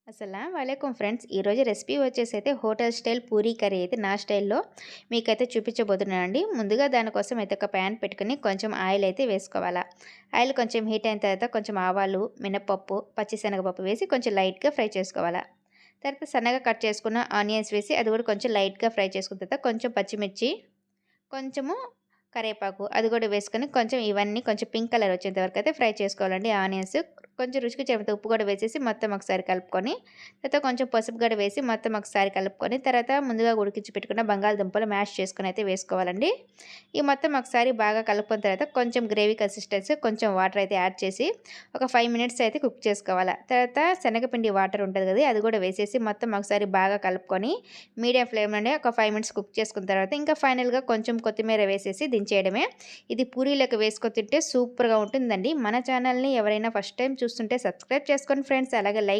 అస్సలాము అలైకుం ఫ్రెండ్స్. ఈరోజు రెసిపీ వచ్చేసి హోటల్ స్టైల్ పూరీ కర్రీ అయితే నా స్టైల్‌లో మీకైతే చూపించబోతున్నానండి. ముందుగా దానికోసం అయితే ఒక ప్యాన్ పెట్టుకొని కొంచెం ఆయిల్ అయితే వేసుకోవాలా. ఆయిల్ కొంచెం హీట్ అయిన తర్వాత కొంచెం ఆవాలు, మినపప్పు, పచ్చిశనగపప్పు వేసి కొంచెం లైట్‌గా ఫ్రై చేసుకోవాలా. తర్వాత సన్నగా కట్ చేసుకున్న ఆనియన్స్ వేసి అది కూడా కొంచెం లైట్‌గా ఫ్రై చేసుకున్న తర్వాత కొంచెం పచ్చిమిర్చి, కొంచెము కరివేపాకు అది కూడా వేసుకొని కొంచెం ఇవన్నీ కొంచెం పింక్ కలర్ వచ్చేంత వరకు అయితే ఫ్రై చేసుకోవాలండి ఆనియన్స్. కొంచెం రుచికి సరిపడా ఉప్పు కూడా వేసేసి మొత్తం ఒకసారి కలుపుకొని, తర్వాత కొంచెం పసుపు కూడా వేసి మొత్తం ఒకసారి కలుపుకొని, తర్వాత ముందుగా ఉడికించి పెట్టుకున్న బంగాళదుంపలు మ్యాష్ చేసుకొని అయితే వేసుకోవాలండి. ఈ మొత్తం ఒకసారి బాగా కలుపుకున్న తర్వాత కొంచెం గ్రేవీ కన్సిస్టెన్సీ కొంచెం వాటర్ అయితే యాడ్ చేసి ఒక 5 మినిట్స్ అయితే కుక్ చేసుకోవాలా. తర్వాత శనగపిండి వాటర్ ఉంటుంది కదా, అది కూడా వేసేసి మొత్తం ఒకసారి బాగా కలుపుకొని మీడియం ఫ్లేమ్‌లోనే ఒక 5 మినిట్స్ కుక్ చేసుకున్న తర్వాత ఇంకా ఫైనల్‌గా కొంచెం కొత్తిమీర వేసేసి దించేయడమే. ఇది పూరీలకు వేసుకొని తింటే సూపర్‌గా ఉంటుందండి. మన ఛానల్‌ని ఎవరైనా ఫస్ట్ టైం చూస్తుంటే సబ్స్క్రైబ్ చేసుకోండి ఫ్రెండ్స్. అలాగే లైక్